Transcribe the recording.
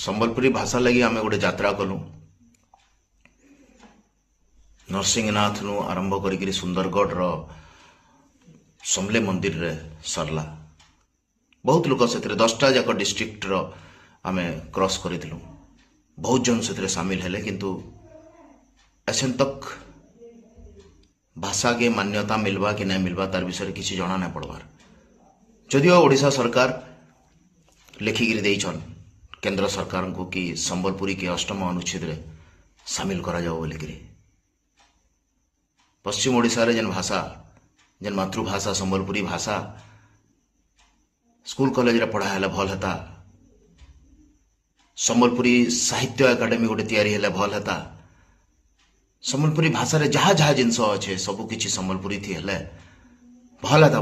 संबलपुरी भाषा लगी आम गोटे यात्रा कलु नरसिंहनाथ नु आरंभ करी सुंदरगढ़ रो समले मंदिर रे सरला। बहुत लोग से 10टा जाक डिस्ट्रिक्ट रो आमे क्रॉस करिथिलु। बहुत जन से सामिल हेले किंतु एसन तक भाषा के मान्यता मिलवा कि नहीं मिलवा तार विषय किसी जना नहीं पड़वार। जदिओ ओडिशा सरकार लिखिकी देइछन केंद्र सरकार को कि संबलपुरी के 8म अनुच्छेद रे सामिल करा जाओ बोलिकी। पश्चिम ओडिशा रे जेन भाषा जेन मातृभाषा संबलपुरी भाषा स्कूल कॉलेज रे पढ़ा हेला भल हेता। संबलपुरी साहित्य एकाडेमी गोटे तैयारी हेले भल हेता। संबलपुरी भाषा रे जहा जहा जिनस अच्छे सबु किछि संबलपुरी थी हेले भल हेता।